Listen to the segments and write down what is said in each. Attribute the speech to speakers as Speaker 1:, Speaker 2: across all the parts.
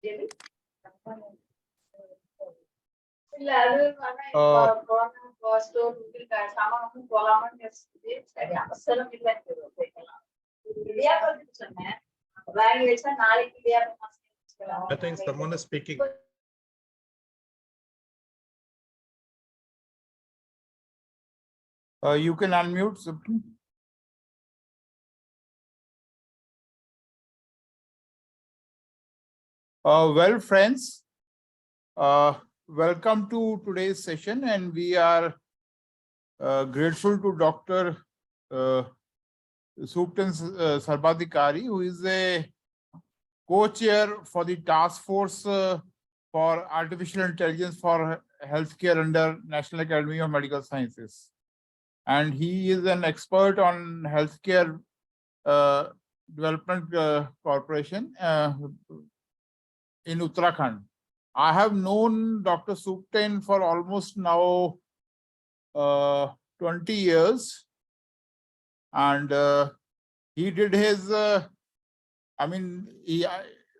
Speaker 1: I think someone is speaking.
Speaker 2: You can unmute, Supten. Well, friends, welcome to today's session, and we are grateful to Dr. Supten Sarbadhikari, who is a co-chair for the task force for artificial intelligence for healthcare under National Academy of Medical Sciences. And he is an expert on healthcare development corporation in Uttarakhand. I have known Dr. Supten for almost now 20 years. And he did his, a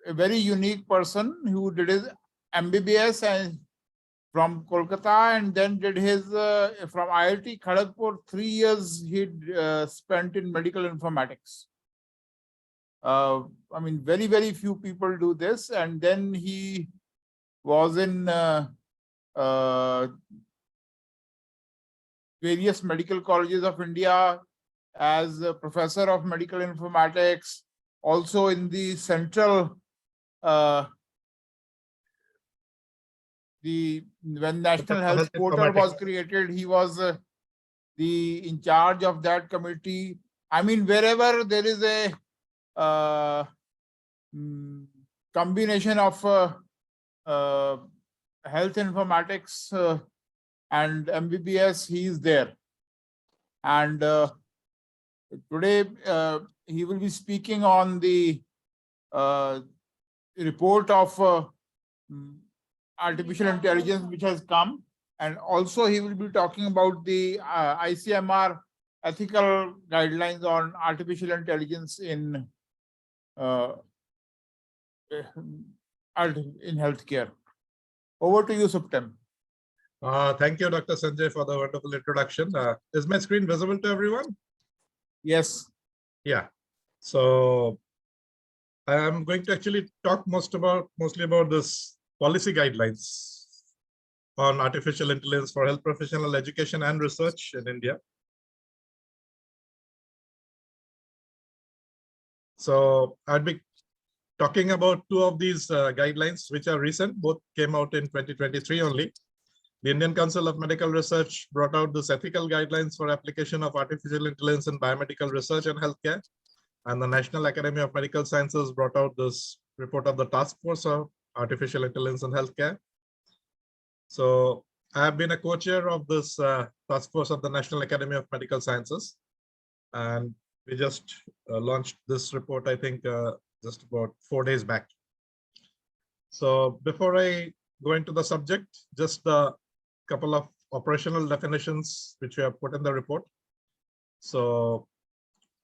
Speaker 2: very unique person who did his MBBS and from Kolkata, and then did his from IIT Kharagpur. 3 years he spent in medical informatics. Very, very few people do this. And then he was in various medical colleges of India as a professor of medical informatics. Also in the central, when National Health Portal was created, he was in charge of that committee. Wherever there is a combination of health informatics and MBBS, he is there. And today he will be speaking on the report of artificial intelligence which has come, and also he will be talking about the ICMR ethical guidelines on artificial intelligence in healthcare. Over to you, Supten.
Speaker 1: Thank you, Dr. Sanjay, for the wonderful introduction. Is my screen visible to everyone?
Speaker 2: Yes.
Speaker 1: Yeah. So I am going to actually talk mostly about this policy guidelines on artificial intelligence for health professional education and research in India. So I'd be talking about two of these guidelines, which are recent. Both came out in 2023 only. The Indian Council of Medical Research brought out this ethical guidelines for application of artificial intelligence in biomedical research and healthcare. And the National Academy of Medical Sciences brought out this report of the task force of artificial intelligence in healthcare. So I have been a co-chair of this task force of the National Academy of Medical Sciences. And we just launched this report, I think, just about 4 days back. So before I go into the subject, just a couple of operational definitions which we have put in the report. So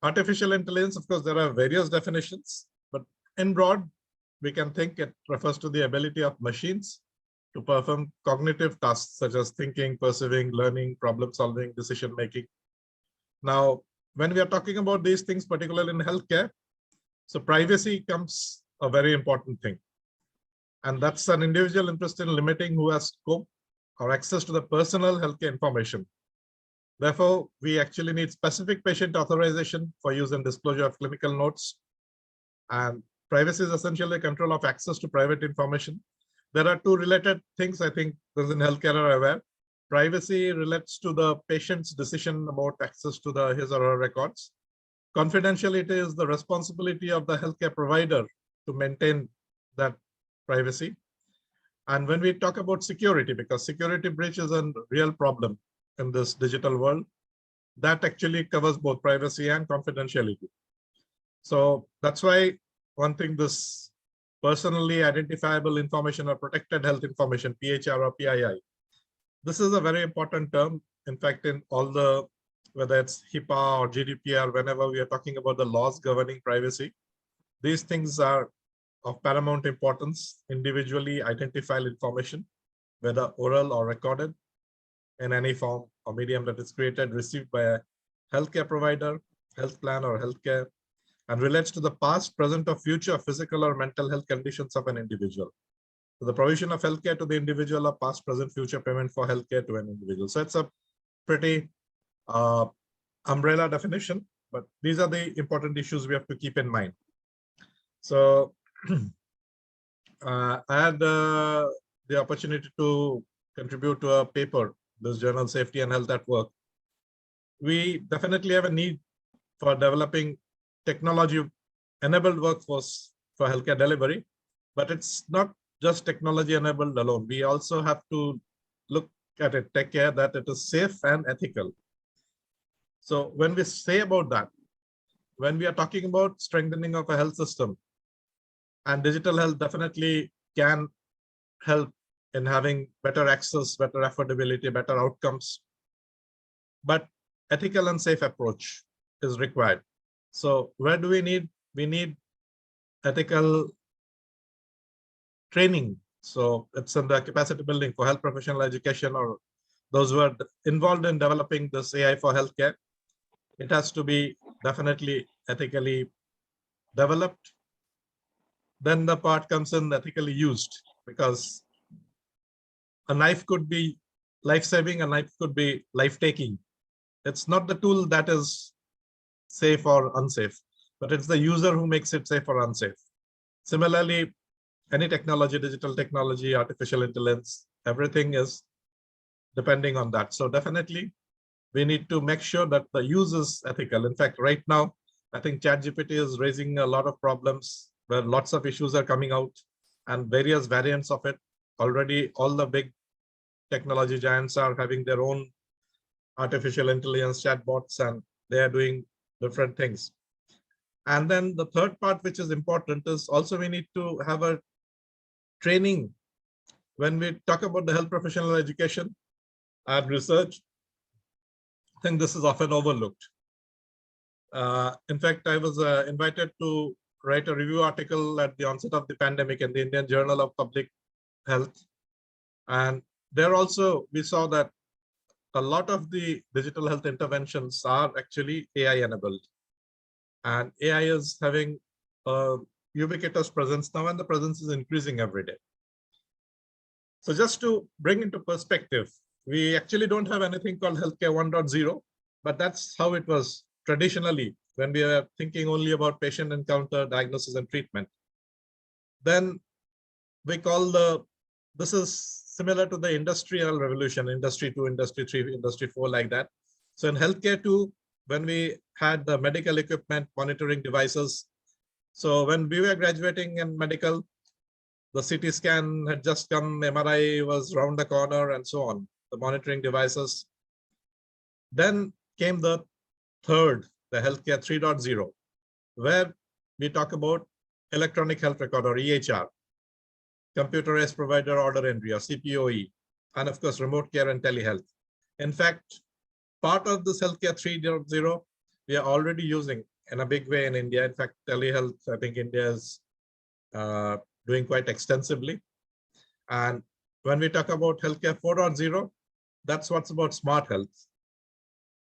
Speaker 1: artificial intelligence, of course, there are various definitions, but in broad, we can think it refers to the ability of machines to perform cognitive tasks such as thinking, perceiving, learning, problem solving, decision making. Now, when we are talking about these things, particularly in healthcare, so privacy comes a very important thing. And that's an individual interest in limiting who has scope or access to the personal healthcare information. Therefore, we actually need specific patient authorization for use and disclosure of clinical notes. And privacy is essentially control of access to private information. There are two related things I think those in healthcare are aware. Privacy relates to the patient's decision about access to his or her records. Confidentiality is the responsibility of the healthcare provider to maintain that privacy. And when we talk about security, because security breach is a real problem in this digital world, that actually covers both privacy and confidentiality. So that's why one thing, this personally identifiable information or protected health information, PHR or PII, this is a very important term. In fact, in all the, whether it's HIPAA or GDPR, whenever we are talking about the laws governing privacy, these things are of paramount importance, individually identifiable information, whether oral or recorded, in any form or medium that is created, received by a healthcare provider, health plan, or healthcare, and relates to the past, present, or future physical or mental health conditions of an individual. So the provision of healthcare to the individual, or past, present, future payment for healthcare to an individual. So it's a pretty umbrella definition, but these are the important issues we have to keep in mind. So I had the opportunity to contribute to a paper, this journal, Safety and Health at Work. We definitely have a need for developing technology-enabled workforce for healthcare delivery, but it's not just technology-enabled alone. We also have to look at it, take care that it is safe and ethical. So when we say about that, when we are talking about strengthening of a health system, and digital health definitely can help in having better access, better affordability, better outcomes, but ethical and safe approach is required. So where do we need? We need ethical training. So it's in the capacity building for health professional education, or those who are involved in developing this AI for healthcare. It has to be definitely ethically developed. Then the part comes in ethically used, because a knife could be life-saving, a knife could be life-taking. It's not the tool that is safe or unsafe, but it's the user who makes it safe or unsafe. Similarly, any technology, digital technology, artificial intelligence, everything is depending on that. So definitely, we need to make sure that the use is ethical. In fact, right now, I think ChatGPT is raising a lot of problems where lots of issues are coming out and various variants of it. Already, all the big technology giants are having their own artificial intelligence chatbots, and they are doing different things. And then the third part, which is important, is also we need to have a training. When we talk about the health professional education and research, I think this is often overlooked. In fact, I was invited to write a review article at the onset of the pandemic in the Indian Journal of Public Health. And there also, we saw that a lot of the digital health interventions are actually AI enabled. And AI is having a ubiquitous presence now, and the presence is increasing every day. So just to bring into perspective, we actually don't have anything called healthcare 1.0, but that's how it was traditionally when we were thinking only about patient encounter, diagnosis, and treatment. Then we call this is similar to the industrial revolution, industry 2, industry 3, industry 4, like that. So in healthcare 2, when we had the medical equipment, monitoring devices. So when we were graduating in medical, the CT scan had just come, MRI was round the corner, and so on, the monitoring devices. Then came the third, the healthcare 3.0, where we talk about electronic health record, or EHR, computerized provider order entry, or CPOE, and of course, remote care and telehealth. In fact, part of this healthcare 3.0, we are already using in a big way in India. In fact, telehealth, I think India is doing quite extensively. And when we talk about healthcare 4.0, that's what's about smart health,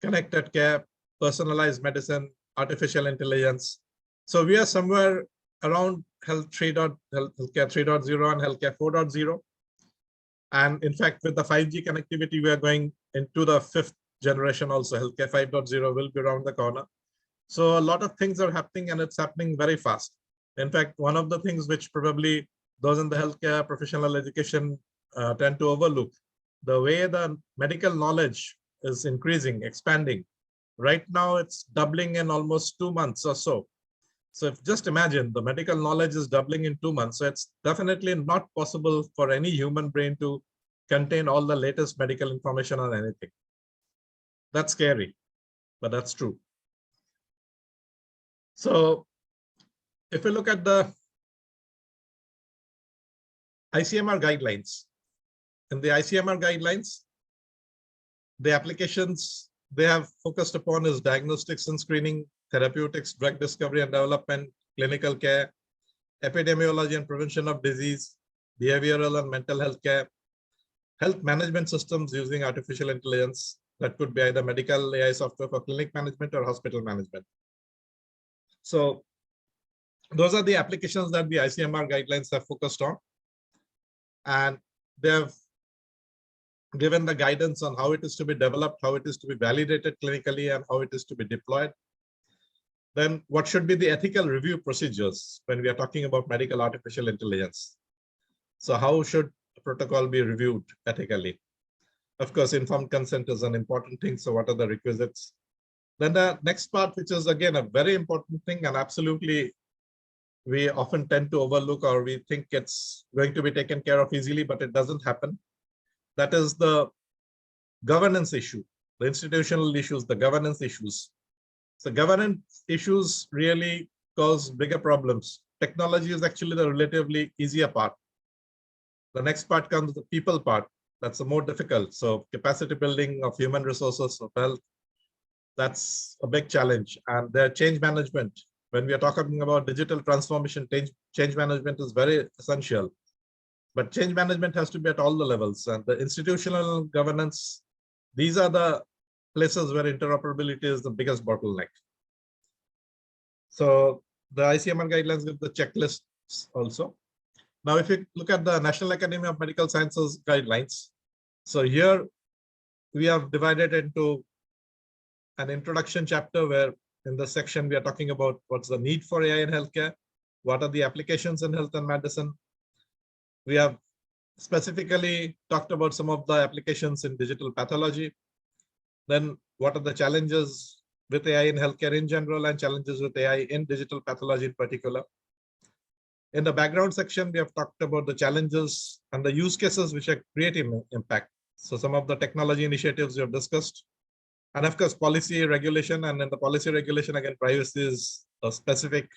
Speaker 1: connected care, personalized medicine, artificial intelligence. So we are somewhere around healthcare 3.0 and healthcare 4.0. And in fact, with the 5G connectivity, we are going into the 5th generation also. Healthcare 5.0 will be around the corner. So a lot of things are happening, and it's happening very fast. In fact, one of the things which probably those in the healthcare professional education tend to overlook, the way the medical knowledge is increasing, expanding. Right now, it's doubling in almost 2 months or so. So if just imagine the medical knowledge is doubling in 2 months. So it's definitely not possible for any human brain to contain all the latest medical information on anything. That's scary, but that's true. So if we look at the ICMR guidelines, in the ICMR guidelines, the applications they have focused upon is diagnostics and screening, therapeutics, drug discovery and development, clinical care, epidemiology and prevention of disease, behavioral and mental health care, health management systems using artificial intelligence. That could be either medical AI software for clinic management or hospital management. So those are the applications that the ICMR guidelines have focused on. And they have given the guidance on how it is to be developed, how it is to be validated clinically, and how it is to be deployed. Then what should be the ethical review procedures when we are talking about medical artificial intelligence? So how should a protocol be reviewed ethically? Of course, informed consent is an important thing. So what are the requisites? Then the next part, which is again a very important thing, and absolutely we often tend to overlook, or we think it's going to be taken care of easily, but it doesn't happen. That is the governance issue, the institutional issues, the governance issues. So governance issues really cause bigger problems. Technology is actually the relatively easier part. The next part comes the people part. That's the more difficult. So capacity building of human resources, of health, that's a big challenge. And the change management, when we are talking about digital transformation, change management is very essential. But change management has to be at all the levels. And the institutional governance, these are the places where interoperability is the biggest bottleneck. So the ICMR guidelines give the checklists also. Now, if you look at the National Academy of Medical Sciences guidelines, so here we have divided into an introduction chapter where in the section we are talking about what's the need for AI in healthcare, what are the applications in health and medicine. We have specifically talked about some of the applications in digital pathology. Then what are the challenges with AI in healthcare in general and challenges with AI in digital pathology in particular. In the background section, we have talked about the challenges and the use cases which are creating impact. So some of the technology initiatives we have discussed. And of course, policy regulation. And in the policy regulation, again, privacy is a specific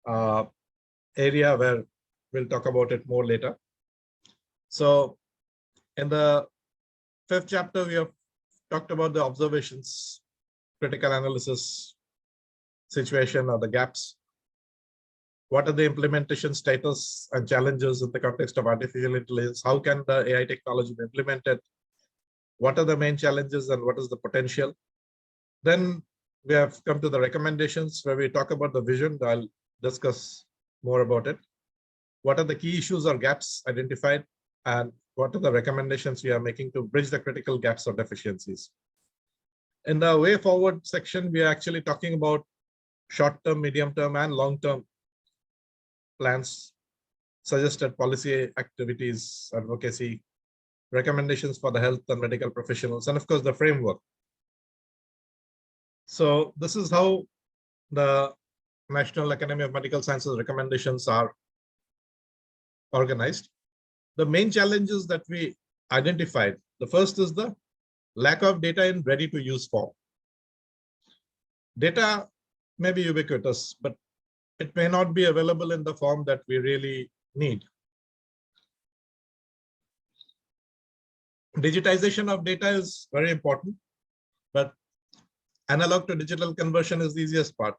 Speaker 1: area where we'll talk about it more later. So in the 5th chapter, we have talked about the observations, critical analysis, situation or the gaps. What are the implementation status and challenges in the context of artificial intelligence? How can the AI technology be implemented? What are the main challenges and what is the potential? Then we have come to the recommendations where we talk about the vision. I'll discuss more about it. What are the key issues or gaps identified? And what are the recommendations we are making to bridge the critical gaps or deficiencies? In the way forward section, we are actually talking about short-term, medium-term, and long-term plans, suggested policy activities, advocacy, recommendations for the health and medical professionals, and of course, the framework. So this is how the National Academy of Medical Sciences recommendations are organized. The main challenges that we identified, the first is the lack of data in ready-to-use form. Data may be ubiquitous, but it may not be available in the form that we really need. Digitization of data is very important, but analog to digital conversion is the easiest part.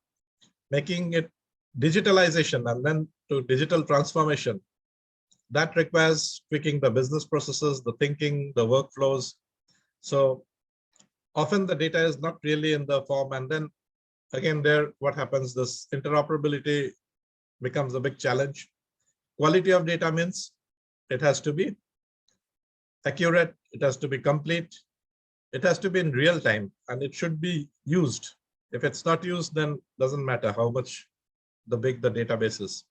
Speaker 1: Making it digitalization and then to digital transformation, that requires tweaking the business processes, the thinking, the workflows. So often the data is not really in the form, and then again there, what happens, this interoperability becomes a big challenge. Quality of data means it has to be accurate, it has to be complete, it has to be in real time, and it should be used. If it's not used, then doesn't matter how much big the database is.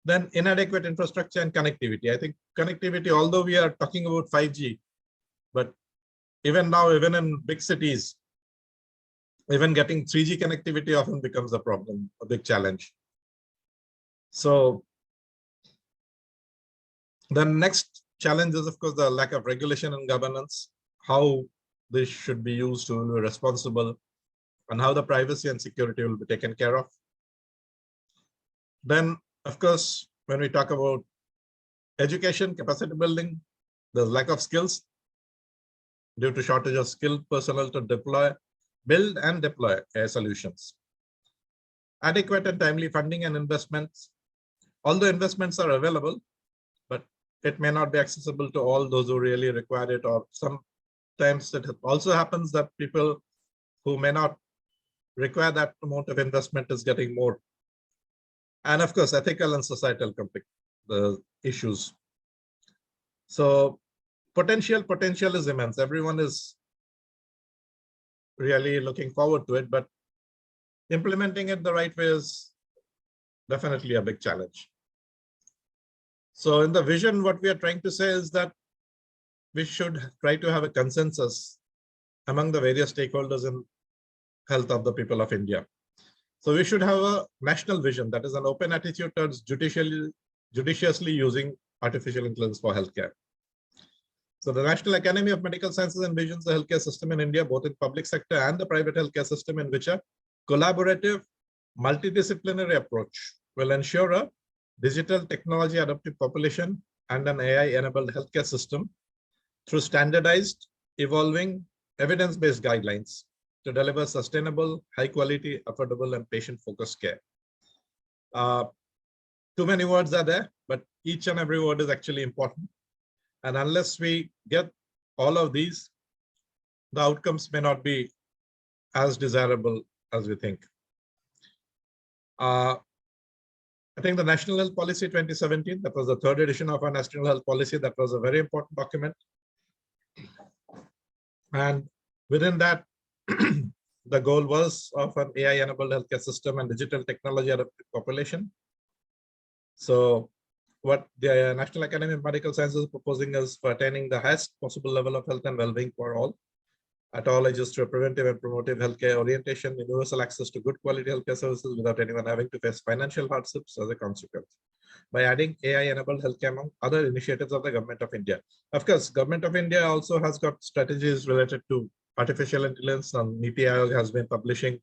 Speaker 1: Then inadequate infrastructure and connectivity. I think connectivity, although we are talking about 5G, but even now, even in big cities, even getting 3G connectivity often becomes a problem, a big challenge. So the next challenge is, of course, the lack of regulation and governance, how this should be used to be responsible, and how the privacy and security will be taken care of. Then, of course, when we talk about education, capacity building, there's lack of skills due to shortage of skilled personnel to build and deploy AI solutions. Adequate and timely funding and investments. All the investments are available, but it may not be accessible to all those who really require it, or sometimes it also happens that people who may not require that amount of investment is getting more. And of course, ethical and societal issues. So potential is immense. Everyone is really looking forward to it, but implementing it the right way is definitely a big challenge. So in the vision, what we are trying to say is that we should try to have a consensus among the various stakeholders in health of the people of India. So we should have a national vision, that is an open attitude towards judiciously using artificial intelligence for healthcare. So the National Academy of Medical Sciences envisions the healthcare system in India, both in public sector and the private healthcare system, in which a collaborative, multidisciplinary approach will ensure a digital technology adaptive population and an AI-enabled healthcare system through standardized, evolving, evidence-based guidelines to deliver sustainable, high-quality, affordable, and patient-focused care. Too many words are there, but each and every word is actually important. And unless we get all of these, the outcomes may not be as desirable as we think. I think the National Health Policy 2017, that was the third edition of our National Health Policy. That was a very important document. And within that, the goal was of an AI-enabled healthcare system and digital technology adapted population. So what the National Academy of Medical Sciences is proposing is for attaining the highest possible level of health and well-being for all at all ages through preventive and promotive healthcare orientation, universal access to good quality healthcare services without anyone having to face financial hardships as a consequence, by adding AI-enabled healthcare among other initiatives of the Government of India. Of course, Government of India also has got strategies related to artificial intelligence, and NITI Aayog has been publishing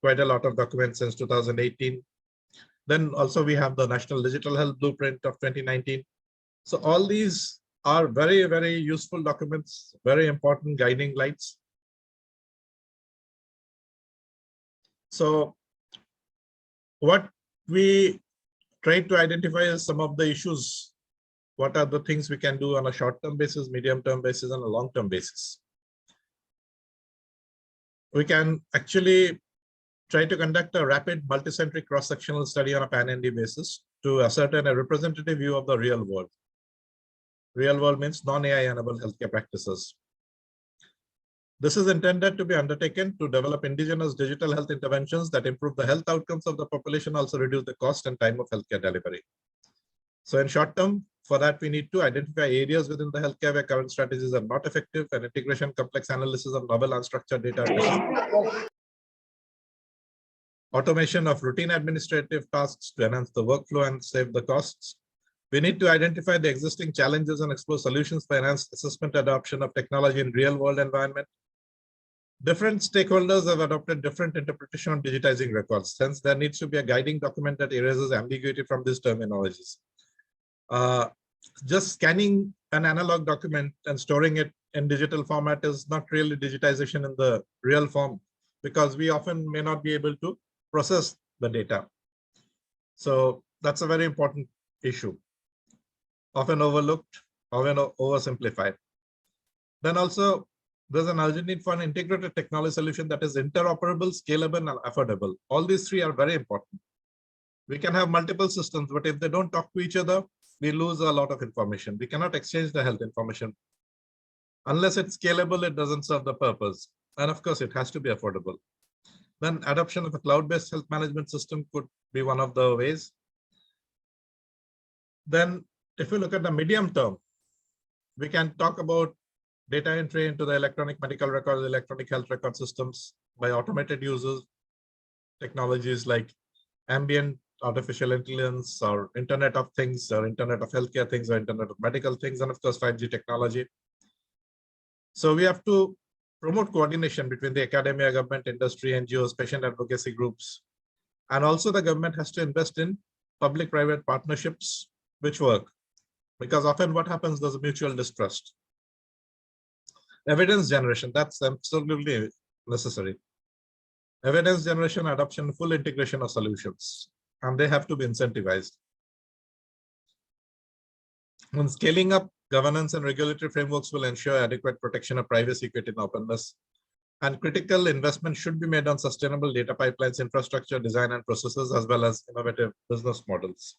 Speaker 1: quite a lot of documents since 2018. Then also we have the National Digital Health Blueprint of 2019. So all these are very, very useful documents, very important guiding lights. So what we try to identify is some of the issues. What are the things we can do on a short-term basis, medium-term basis, and a long-term basis? We can actually try to conduct a rapid multicentric cross-sectional study on a pan-India basis to ascertain a representative view of the real world. Real world means non-AI enabled healthcare practices. This is intended to be undertaken to develop indigenous digital health interventions that improve the health outcomes of the population, also reduce the cost and time of healthcare delivery. So in short term, for that, we need to identify areas within the healthcare where current strategies are not effective, and integration, complex analysis of novel unstructured data, automation of routine administrative tasks to enhance the workflow and save the costs. We need to identify the existing challenges and explore solutions for enhanced assessment adoption of technology in real world environment. Different stakeholders have adopted different interpretation of digitizing records. Hence, there needs to be a guiding document that erases ambiguity from these terminologies. Just scanning an analog document and storing it in digital format is not really digitization in the real form, because we often may not be able to process the data. So that's a very important issue, often overlooked, often oversimplified. Then also, there's an urgent need for an integrated technology solution that is interoperable, scalable, and affordable. All these three are very important. We can have multiple systems, but if they don't talk to each other, we lose a lot of information. We cannot exchange the health information. Unless it's scalable, it doesn't serve the purpose. And of course, it has to be affordable. Then adoption of a cloud-based health management system could be one of the ways. Then if we look at the medium term, we can talk about data entry into the electronic medical records, electronic health record systems by automated users, technologies like ambient artificial intelligence or Internet of Things or Internet of Healthcare things or Internet of Medical things, and of course 5G technology. So we have to promote coordination between the academia, government, industry, NGOs, patient advocacy groups. And also the government has to invest in public-private partnerships which work, because often what happens, there's a mutual distrust. Evidence generation, that's absolutely necessary. Evidence generation, adoption, full integration of solutions, and they have to be incentivized. On scaling up, governance and regulatory frameworks will ensure adequate protection of privacy, equity, and openness. And critical investment should be made on sustainable data pipelines, infrastructure, design, and processes, as well as innovative business models.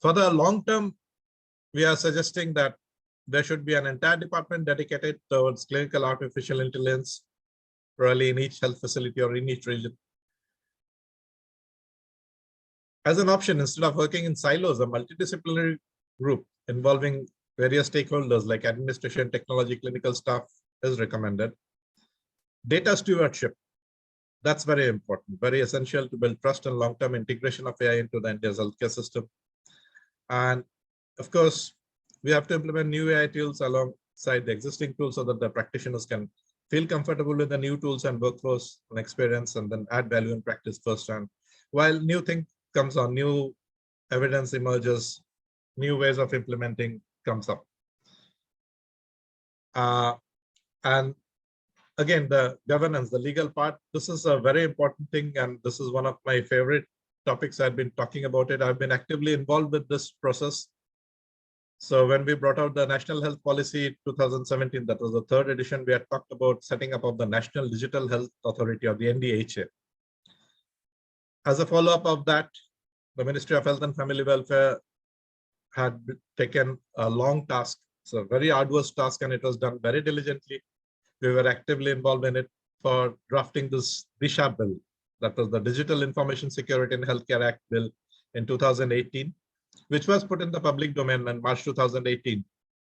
Speaker 1: For the long term, we are suggesting that there should be an entire department dedicated towards clinical artificial intelligence, probably in each health facility or in each region. As an option, instead of working in silos, a multidisciplinary group involving various stakeholders like administration, technology, clinical staff is recommended. Data stewardship, that's very important, very essential to build trust and long-term integration of AI into the India's healthcare system. And of course, we have to implement new AI tools alongside the existing tools so that the practitioners can feel comfortable with the new tools and workflows and experience, and then add value in practice first. And while new thing comes on, new evidence emerges, new ways of implementing comes up. And again, the governance, the legal part, this is a very important thing. And this is one of my favorite topics. I've been talking about it. I've been actively involved with this process. So when we brought out the National Health Policy 2017, that was the third edition, we had talked about setting up of the National Digital Health Authority, or the NDHA. As a follow-up of that, the Ministry of Health and Family Welfare had taken a long task. It's a very arduous task, and it was done very diligently. We were actively involved in it for drafting this DISHA bill. That was the Digital Information Security and Healthcare Act bill in 2018, which was put in the public domain in March 2018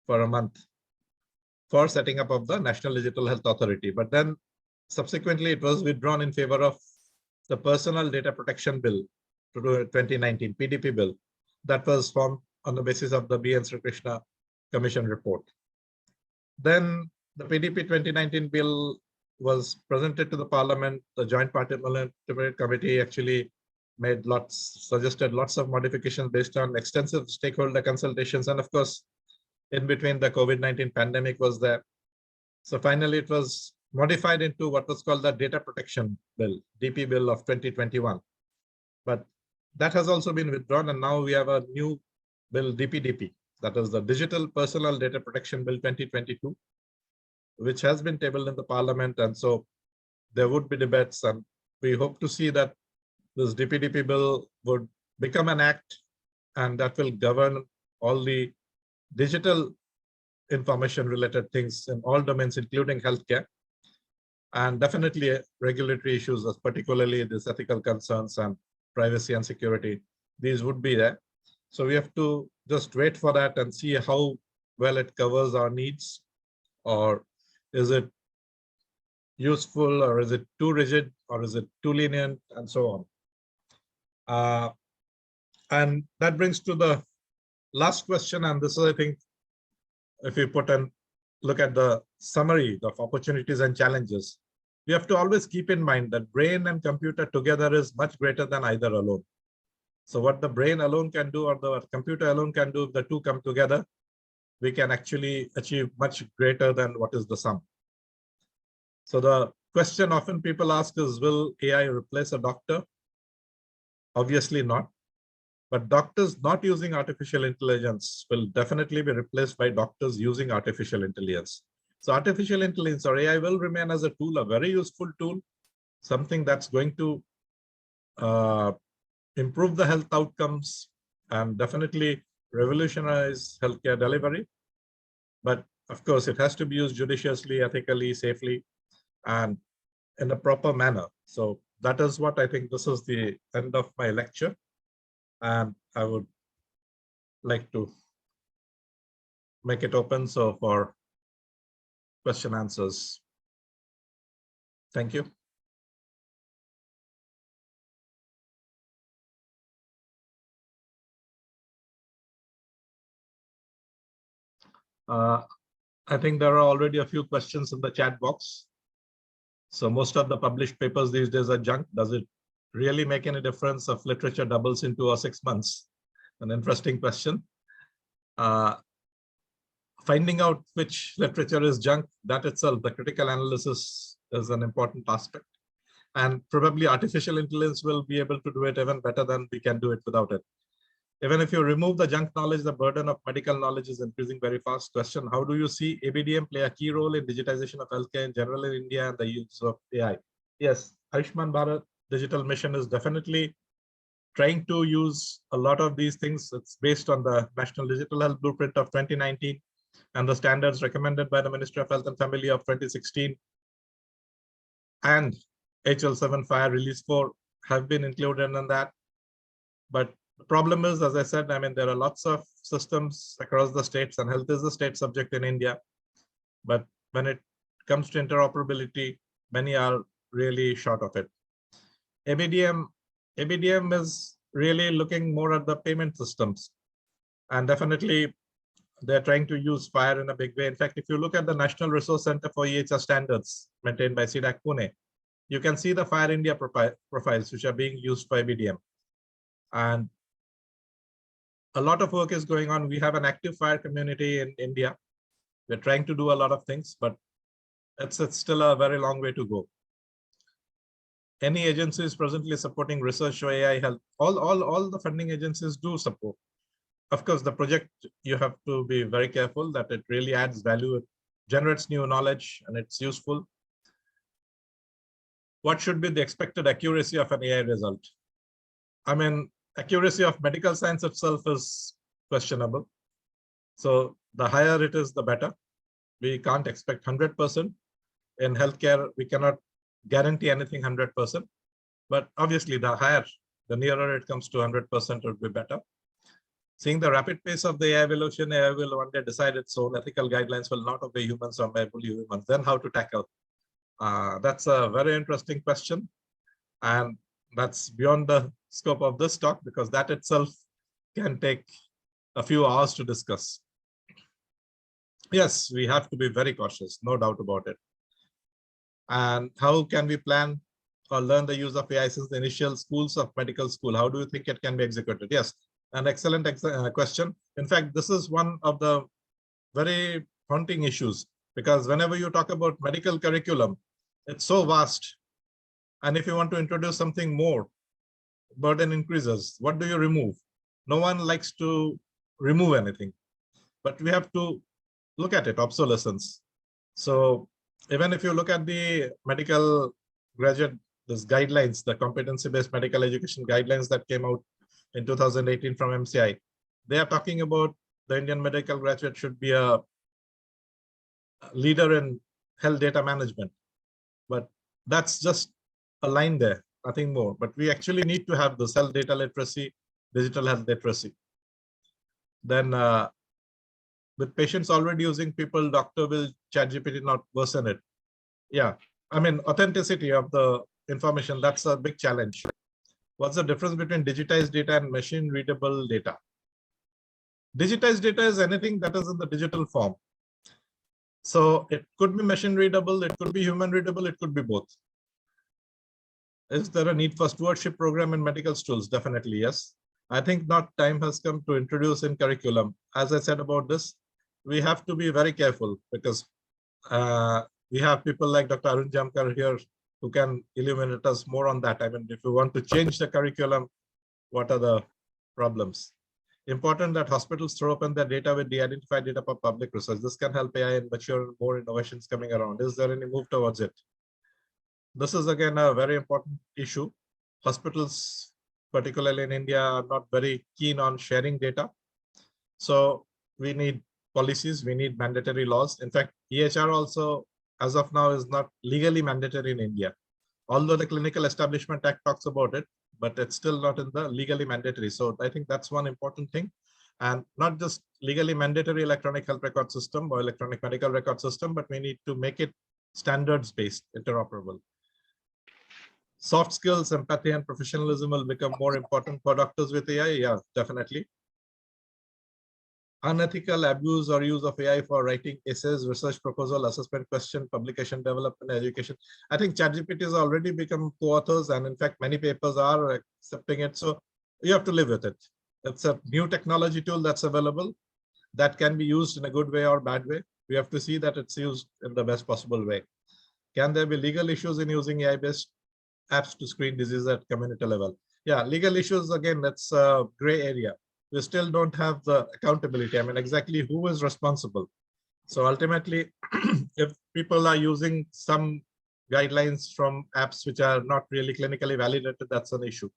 Speaker 1: for a month for setting up of the National Digital Health Authority. But then subsequently it was withdrawn in favor of the Personal Data Protection Bill to 2019, PDP bill, that was formed on the basis of the B.N. Sri Krishna Commission report. Then the PDP 2019 bill was presented to the Parliament. The Joint Parliamentary Committee actually suggested lots of modifications based on extensive stakeholder consultations. And of course, in between, the COVID-19 pandemic was there. So finally, it was modified into what was called the Data Protection Bill, DP Bill of 2021. But that has also been withdrawn. And now we have a new bill, DPDP, that is the Digital Personal Data Protection Bill 2022, which has been tabled in the Parliament. And so there would be debates, and we hope to see that this DPDP bill would become an act, and that will govern all the digital information related things in all domains, including healthcare, and definitely regulatory issues, particularly these ethical concerns and privacy and security. These would be there. So we have to just wait for that and see how well it covers our needs, or is it useful, or is it too rigid, or is it too lenient, and so on. And that brings to the last question. And this is, I think, if we look at the summary of opportunities and challenges, we have to always keep in mind that brain and computer together is much greater than either alone. So what the brain alone can do, or the computer alone can do, if the two come together, we can actually achieve much greater than what is the sum. So the question often people ask is, will AI replace a doctor? Obviously not. But doctors not using artificial intelligence will definitely be replaced by doctors using artificial intelligence. So artificial intelligence, or AI, will remain as a tool, a very useful tool, something that's going to improve the health outcomes and definitely revolutionize healthcare delivery. But of course, it has to be used judiciously, ethically, safely, and in a proper manner. So that is what I think. This is the end of my lecture. And I would like to make it open for question answers. Thank you. I think there are already a few questions in the chat box. So most of the published papers these days are junk. Does it really make any difference if literature doubles in 2 or 6 months? An interesting question. Finding out which literature is junk, that itself, the critical analysis is an important aspect. And probably artificial intelligence will be able to do it even better than we can do it without it. Even if you remove the junk knowledge, the burden of medical knowledge is increasing very fast. Question, how do you see ABDM play a key role in digitization of healthcare in general in India and the use of AI? Yes, Ayushman Bharat Digital Mission is definitely trying to use a lot of these things. It's based on the National Digital Health Blueprint of 2019 and the standards recommended by the Ministry of Health and Family of 2016 and HL7 Fire Release 4 have been included in that. But the problem is, as I said, I mean, there are lots of systems across the states, and health is a state subject in India. But when it comes to interoperability, many are really short of it. ABDM is really looking more at the payment systems. And definitely, they're trying to use FHIR in a big way. In fact, if you look at the National Resource Center for EHR Standards maintained by CDAC Pune, you can see the FHIR India profiles which are being used for ABDM. And a lot of work is going on. We have an active FHIR community in India. We're trying to do a lot of things, but it's still a very long way to go. Any agency is presently supporting research or AI health. All the funding agencies do support. Of course, the project, you have to be very careful that it really adds value, it generates new knowledge, and it's useful. What should be the expected accuracy of an AI result? I mean, accuracy of medical science itself is questionable. So the higher it is, the better. We can't expect 100%. In healthcare, we cannot guarantee anything 100%. But obviously, the higher, the nearer it comes to 100%, it would be better. Seeing the rapid pace of the AI evolution, AI will one day decide its own ethical guidelines will not obey humans or obey humans. Then how to tackle? That's a very interesting question. And that's beyond the scope of this talk, because that itself can take a few hours to discuss. Yes, we have to be very cautious, no doubt about it. And how can we plan or learn the use of AI since the initial schools of medical school? How do you think it can be executed? Yes, an excellent question. In fact, this is one of the very haunting issues, because whenever you talk about medical curriculum, it's so vast. And if you want to introduce something more, burden increases. What do you remove? No one likes to remove anything, but we have to look at it, obsolescence. So even if you look at the medical graduate, this guidelines, the competency-based medical education guidelines that came out in 2018 from MCI, they are talking about the Indian medical graduate should be a leader in health data management. But that's just a line there, nothing more. But we actually need to have this health data literacy, digital health literacy. Then with patients already using people, doctor will ChatGPT not worsen it. Yeah, I mean, authenticity of the information, that's a big challenge. What's the difference between digitized data and machine readable data? Digitized data is anything that is in the digital form. So it could be machine readable, it could be human readable, it could be both. Is there a need for stewardship program in medical schools? Definitely, yes. I think not time has come to introduce in curriculum. As I said about this, we have to be very careful, because we have people like Dr. Arun Jamkar here who can illuminate us more on that. I mean, if you want to change the curriculum, what are the problems? Important that hospitals throw open their data with de-identified data for public research. This can help AI and mature more innovations coming around. Is there any move towards it? This is again a very important issue. Hospitals, particularly in India, are not very keen on sharing data. So we need policies, we need mandatory laws. In fact, EHR also, as of now, is not legally mandatory in India. Although the Clinical Establishment Act talks about it, but it's still not in the legally mandatory. So I think that's one important thing. And not just legally mandatory electronic health record system or electronic medical record system, but we need to make it standards-based, interoperable. Soft skills, empathy, and professionalism will become more important for doctors with AI. Yeah, definitely. Unethical abuse or use of AI for writing essays, research proposal, assessment question, publication, development, education. I think ChatGPT has already become co-authors, and in fact, many papers are accepting it. So you have to live with it. It's a new technology tool that's available that can be used in a good way or bad way. We have to see that it's used in the best possible way. Can there be legal issues in using AI-based apps to screen disease at community level? Yeah, legal issues, again, that's a gray area. we still don't have the accountability. I mean, exactly who is responsible. So ultimately, if people are using some guidelines from apps which are not really clinically validated, that's an issue.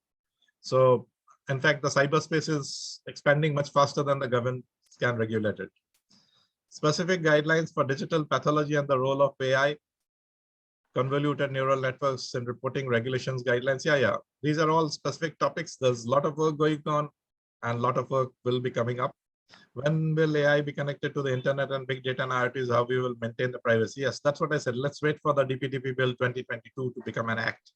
Speaker 1: So in fact, the cyberspace is expanding much faster than the government can regulate it. Specific guidelines for digital pathology and the role of AI, convoluted neural networks in reporting regulations guidelines. Yeah. These are all specific topics. There's a lot of work going on and a lot of work will be coming up. When will AI be connected to the internet and big data and IoT is how we will maintain the privacy? Yes, that's what I said. Let's wait for the DPDP bill 2022 to become an act.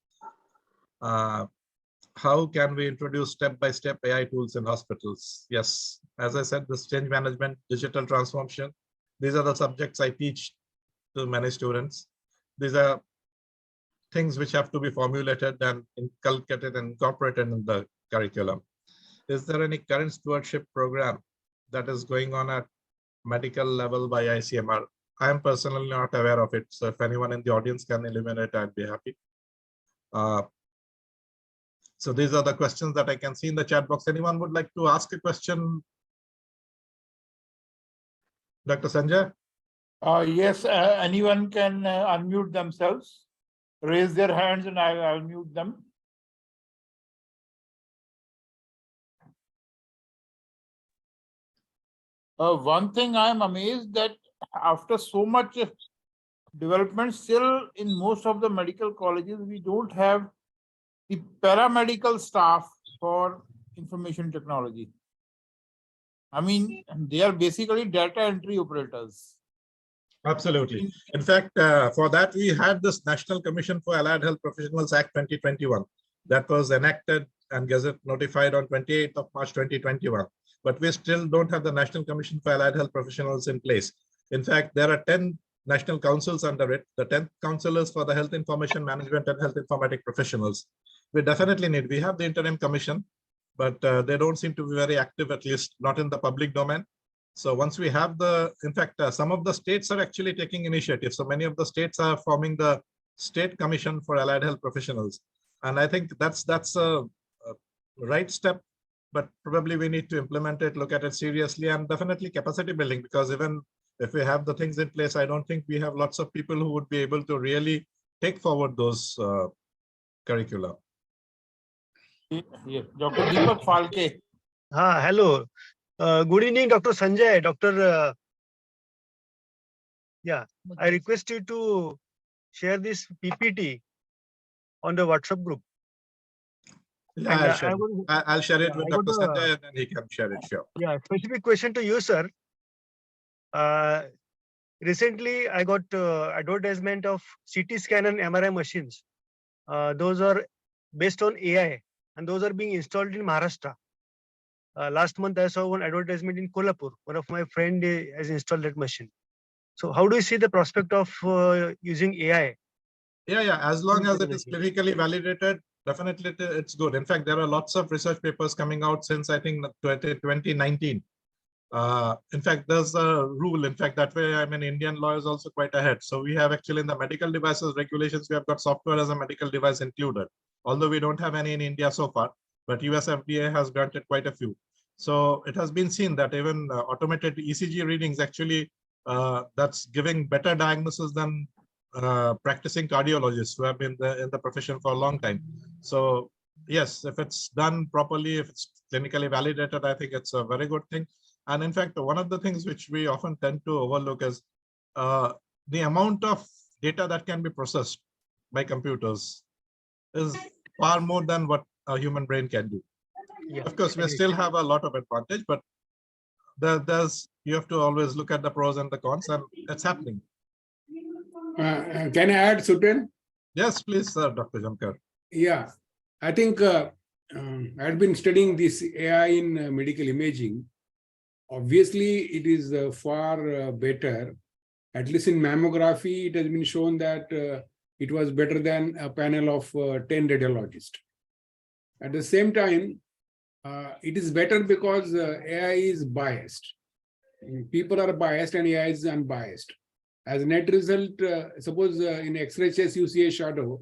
Speaker 1: How can we introduce step-by-step AI tools in hospitals? Yes, as I said, this change management, digital transformation, these are the subjects I teach to many students. These are things which have to be formulated and inculcated and incorporated in the curriculum. Is there any current stewardship program that is going on at medical level by ICMR? I am personally not aware of it. So if anyone in the audience can illuminate, I'd be happy. So these are the questions that I can see in the chat box. Anyone would like to ask a question? Dr. Sanjay?
Speaker 2: Yes, anyone can unmute themselves, raise their hands, and I'll mute them. One thing I'm amazed that after so much development, still in most of the medical colleges, we don't have the paramedical staff for information technology. I mean, they are basically data entry operators.
Speaker 1: Absolutely. In fact, for that, we had this National Commission for Allied Health Professionals Act 2021 that was enacted and gazette notified on 28th of March 2021. But we still don't have the National Commission for Allied Health Professionals in place. In fact, there are 10 national councils under it, the 10 councillors for the health information management and health informatic professionals. We definitely need, we have the interim commission, but they don't seem to be very active, at least not in the public domain. So once we have the, in fact, some of the states are actually taking initiative. So many of the states are forming the State Commission for Allied Health Professionals. And I think that's a right step, but probably we need to implement it, look at it seriously, and definitely capacity building, because even if we have the things in place, I don't think we have lots of people who would be able to really take forward those curricula.
Speaker 2: Yes, Dr. Deepak Phalke.
Speaker 3: Hello. Good evening, Dr. Sanjay. Dr. I request you to share this PPT on the WhatsApp group.
Speaker 1: Yeah, I'll share it with Dr. Sanjay and then he can share it, sure.
Speaker 3: Yeah, specific question to you, sir. Recently, I got advertisement of CT scan and MRI machines. Those are based on AI and those are being installed in Maharashtra. Last month, I saw one advertisement in Kolhapur. One of my friend has installed that machine. So how do you see the prospect of using AI?
Speaker 1: Yeah. As long as it is clinically validated, definitely it's good. In fact, there are lots of research papers coming out since I think 2019. In fact, there's a rule. In fact, that way, I mean, Indian law is also quite ahead. So we have actually in the medical devices regulations, we have got software as a medical device included. Although we don't have any in India so far, but US FDA has granted quite a few. So it has been seen that even automated ECG readings actually that's giving better diagnosis than practicing cardiologists who have been in the profession for a long time. So yes, if it's done properly, if it's clinically validated, I think it's a very good thing. And in fact, one of the things which we often tend to overlook is the amount of data that can be processed by computers is far more than what a human brain can do. Yeah, of course, we still have a lot of advantage, but you have to always look at the pros and the cons, and it's happening.
Speaker 4: Can I add, Supten?
Speaker 1: Yes, please, sir, Dr. Jamkar.
Speaker 4: Yeah, I think I've been studying this AI in medical imaging. Obviously, it is far better. At least in mammography, it has been shown that it was better than a panel of 10 radiologists. At the same time, it is better because AI is biased. People are biased and AI is unbiased. As a net result, suppose in X-ray chest you see a shadow,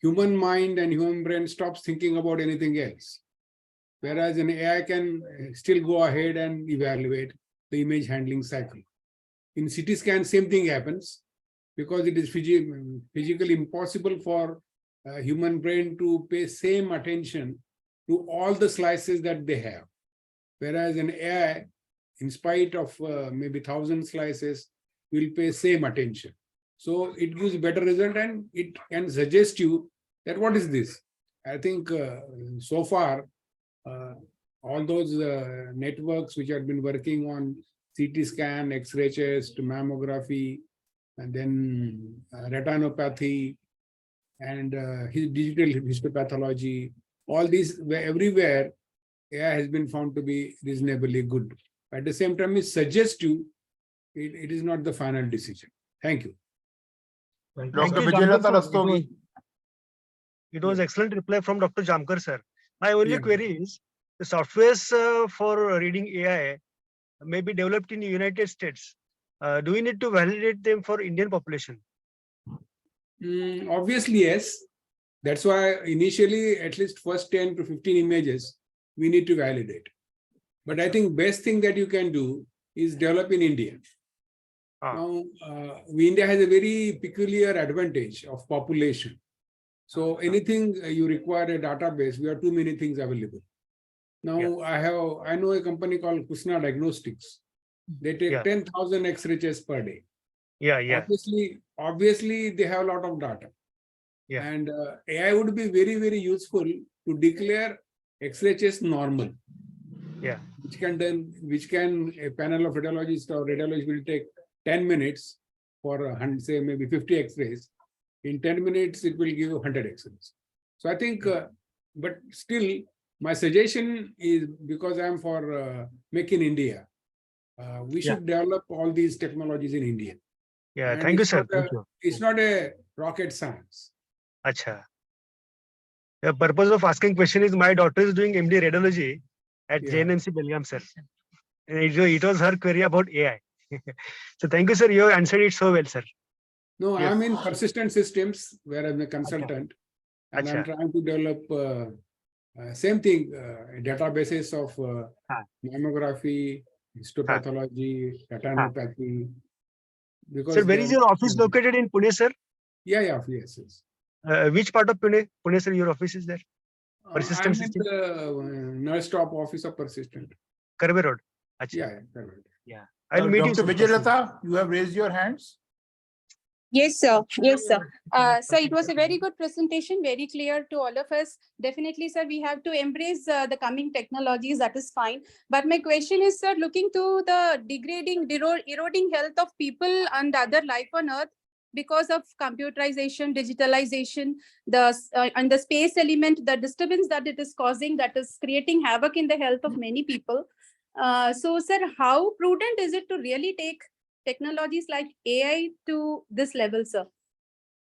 Speaker 4: human mind and human brain stops thinking about anything else. whereas an AI can still go ahead and evaluate the image handling cycle. In CT scan, same thing happens because it is physically impossible for a human brain to pay same attention to all the slices that they have. Whereas an AI, in spite of maybe 1,000 slices, will pay same attention. So it gives better result and it can suggest you that what is this? I think so far, all those networks which have been working on CT scan, X-ray chest, mammography, and then retinopathy, and digital histopathology, all these, everywhere, AI has been found to be reasonably good. At the same time, it suggests you, it is not the final decision. Thank you.
Speaker 1: Thank you,
Speaker 2: Dr.
Speaker 1: sir.
Speaker 2: Vijayalata
Speaker 3: Jamkar, sir.
Speaker 2: Rastogi.
Speaker 3: It was excellent reply from Dr. Jamkar, sir. My only
Speaker 4: Yeah.
Speaker 3: query is the softwares for reading AI may be developed in the United States. Do we need to validate them for Indian population?
Speaker 4: Obviously, yes. That's why initially, at least first 10 to 15 images, we need to validate. But I think best thing that you can do is develop in India. Now, India has a very peculiar advantage of population. So anything you require a database, we have too many things available. Now I know a company called Kusna Diagnostics. They take 10,000 X-ray tests per day. Obviously, they have a lot of data. And AI would be very, very useful to declare X-ray chest normal. Which can a panel of radiologists or radiologists will take 10 minutes for say maybe 50 X-rays. In 10 minutes, it will give 100 X-rays. So I think, but still, my suggestion is, because I'm for Make in India, we should develop all these technologies in India. And
Speaker 3: Thank you, sir. Thank you.
Speaker 4: It's not a rocket science.
Speaker 3: Acha. The purpose of asking question is my daughter is doing MD radiology at JNMC Belgium, sir. And it was her query about AI. So thank you, sir. You answered it so well, sir.
Speaker 4: No, I'm in persistent systems where I'm a consultant, and I'm trying to develop same thing, databases of mammography, histopathology, retinopathy. Because
Speaker 3: sir, where is your office located in Pune, sir?
Speaker 4: Yes.
Speaker 3: Which part of Pune, sir, your office is there? Persistent
Speaker 4: I'm
Speaker 3: system?
Speaker 4: in the nurse stop office of Persistent.
Speaker 3: Karve Road.
Speaker 4: Karve Road.
Speaker 3: I'll meet you.
Speaker 2: Dr. Vijayalata, you have raised your hands.
Speaker 5: Yes, sir. Yes, sir. So it was a very good presentation, very clear to all of us. Definitely, sir, we have to embrace the coming technologies. That is fine. But my question is, sir, looking to the degrading, eroding health of people and other life on Earth because of computerization, digitalization, and the space element, the disturbance that it is causing, that is creating havoc in the health of many people. So, sir, how prudent is it to really take technologies like AI to this level, sir?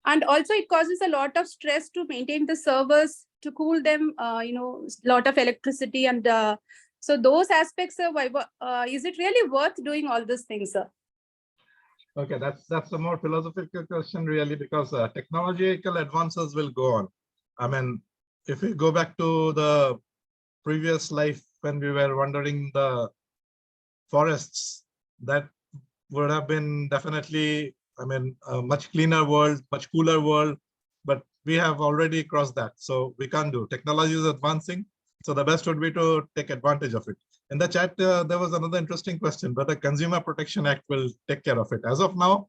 Speaker 5: And also it causes a lot of stress to maintain the servers, to cool them, lot of electricity. And so those aspects, sir, is it really worth doing all these things, sir?
Speaker 1: Okay, that's a more philosophical question, really, because technological advances will go on. I mean, if we go back to the previous life when we were wandering the forests, that would have been definitely, I mean, a much cleaner world, much cooler world, but we have already crossed that. So we can't do. Technology is advancing. So the best would be to take advantage of it. In the chat, there was another interesting question, but the Consumer Protection Act will take care of it. As of now,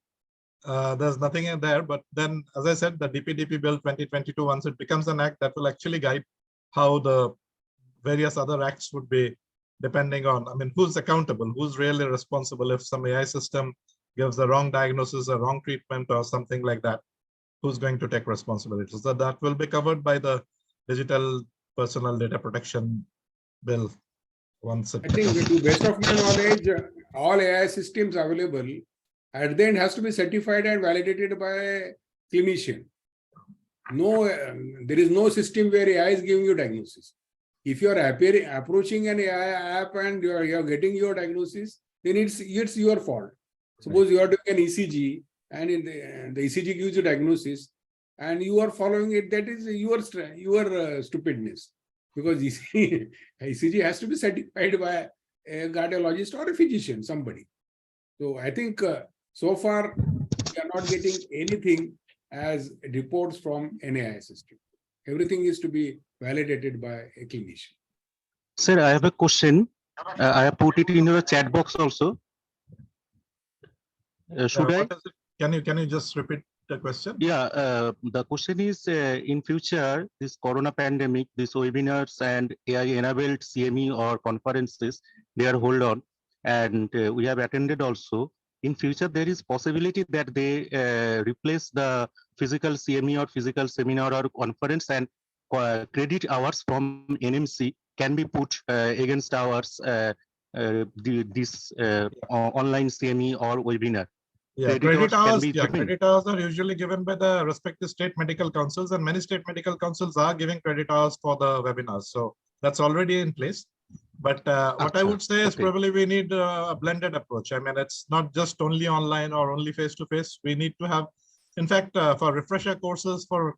Speaker 1: there's nothing in there. But then, as I said, the DPDP Bill 2022, once it becomes an act, that will actually guide how the various other acts would be, depending on, I mean, who's accountable, who's really responsible if some AI system gives the wrong diagnosis, a wrong treatment or something like that, who's going to take responsibility. So that will be covered by the Digital Personal Data Protection Bill. Once it
Speaker 4: I think, to the best of my knowledge, all AI systems available at the end has to be certified and validated by a clinician. No, there is no system where AI is giving you diagnosis. If you are approaching an AI app and you are getting your diagnosis, then it's your fault. Suppose you are doing an ECG and the ECG gives you diagnosis and you are following it, that is your stupidness. because ECG has to be certified by a cardiologist or a physician, somebody. So I think so far we are not getting anything as reports from an AI system. Everything is to be validated by a clinician.
Speaker 6: Sir, I have a question. I have put it in your chat box also. Should I?
Speaker 1: What is it? Can you just repeat the question?
Speaker 6: Yeah, the question is in future, this corona pandemic, these webinars and AI-enabled CME or conferences, they are hold on, and we have attended also. In future, there is possibility that they replace the physical CME or physical seminar or conference, and credit hours from NMC can be put against hours this online CME or webinar.
Speaker 1: Yeah,
Speaker 6: Credit hours can be given.
Speaker 1: credit hours are usually given by the respective state medical councils, and many state medical councils are giving credit hours for the webinars. So that's already in place. But what I would say is
Speaker 6: okay.
Speaker 1: probably we need a blended approach. I mean, it's not just only online or only face-to-face. We need to have, in fact, for refresher courses for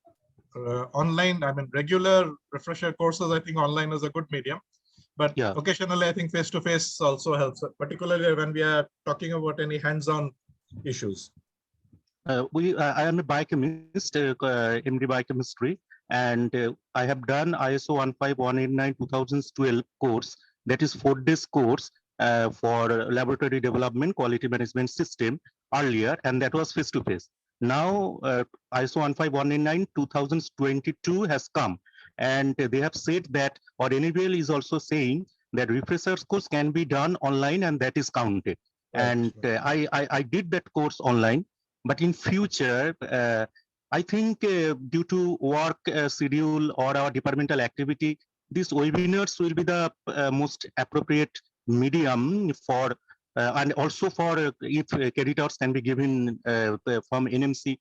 Speaker 1: online, I mean, regular refresher courses, I think online is a good medium. But
Speaker 6: Yeah.
Speaker 1: occasionally, I think face-to-face also helps, particularly when we are talking about any hands-on issues.
Speaker 6: I am a biochemist, MD biochemistry, and I have done ISO 15189-2012 course. That is 4 days course for laboratory development quality management system earlier, and that was face to face. Now ISO 15189-2022 has come, and they have said that, or NABL is also saying that refreshers course can be done online, and that is counted.
Speaker 1: Right.
Speaker 6: And I did that course online, but in future, I think due to work schedule or our departmental activity, these webinars will be the most appropriate medium for, and also for if credit hours can be given from NMC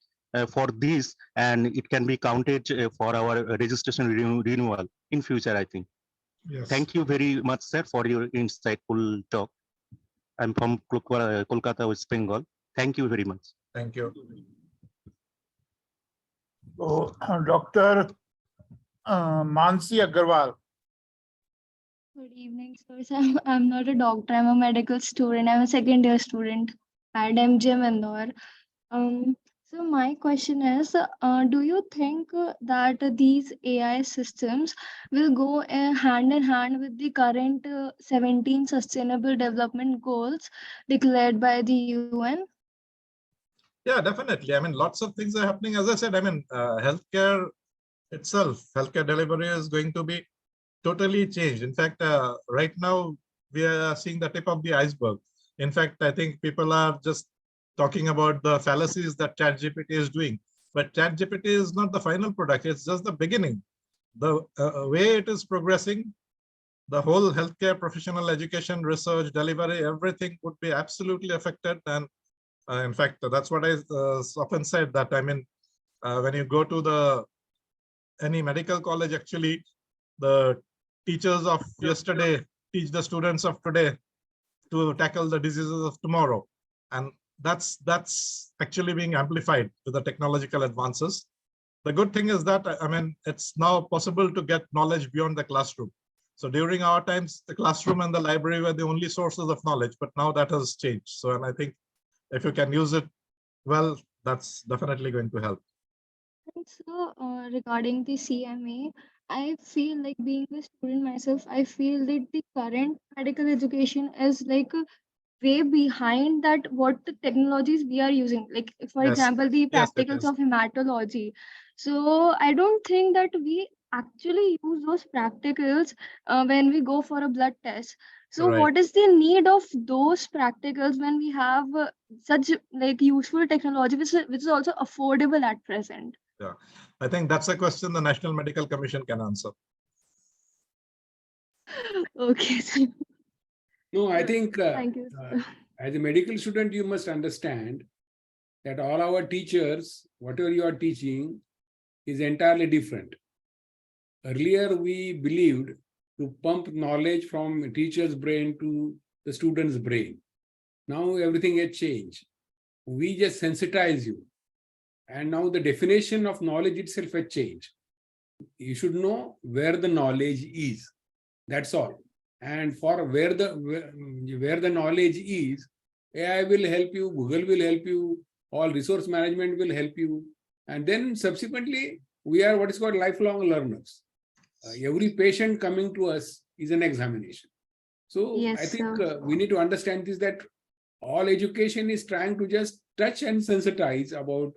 Speaker 6: for this, and it can be counted for our registration renewal in future, I think.
Speaker 1: Yes.
Speaker 6: Thank you very much, sir, for your insightful talk. I'm from Kolkata, West Bengal. Thank you very much.
Speaker 1: Thank you.
Speaker 2: So, Dr. Mansi Agarwal.
Speaker 7: Good evening, sir. So I'm not a doctor. I'm a medical student. I'm a second year student at MGM Indore. So my question is, do you think that these AI systems will go hand in hand with the current 17 Sustainable Development Goals declared by the UN?
Speaker 1: Yeah, definitely. I mean, lots of things are happening. As I said, I mean, healthcare itself, healthcare delivery is going to be totally changed. In fact, right now we are seeing the tip of the iceberg. In fact, I think people are just talking about the fallacies that ChatGPT is doing. But ChatGPT is not the final product. It's just the beginning. The way it is progressing, the whole healthcare professional education, research, delivery, everything would be absolutely affected. And in fact, that's what I often said, that I mean, when you go to any medical college, actually, the teachers of yesterday teach the students of today to tackle the diseases of tomorrow. And that's actually being amplified with the technological advances. The good thing is that, I mean, it's now possible to get knowledge beyond the classroom. So during our times, the classroom and the library were the only sources of knowledge, but now that has changed. So, and I think if you can use it well, that's definitely going to help.
Speaker 7: And so, regarding the CMA, I feel like, being a student myself, I feel that the current medical education is like way behind that what the technologies we are using. Like, for
Speaker 1: Yes.
Speaker 7: example, the
Speaker 1: Yes, it
Speaker 7: practicals
Speaker 1: is.
Speaker 7: of hematology. So I don't think that we actually use those practicals when we go for a blood test. So
Speaker 1: Right.
Speaker 7: what is the need of those practicals when we have such like useful technology which is also affordable at present?
Speaker 1: Yeah, I think that's a question the National Medical Commission can answer.
Speaker 7: Okay.
Speaker 4: No, I think
Speaker 7: Thank you.
Speaker 4: as a medical student, you must understand that all our teachers, whatever you are teaching, is entirely different. Earlier, we believed to pump knowledge from a teacher's brain to the student's brain. Now everything has changed. We just sensitize you. And now the definition of knowledge itself has changed. You should know where the knowledge is. That's all. And for where the knowledge is, AI will help you, Google will help you, all resource management will help you. And then subsequently, we are what is called lifelong learners. Every patient coming to us is an examination. So I
Speaker 7: Yes,
Speaker 4: think
Speaker 7: sir.
Speaker 4: we need to understand this, that all education is trying to just touch and sensitize about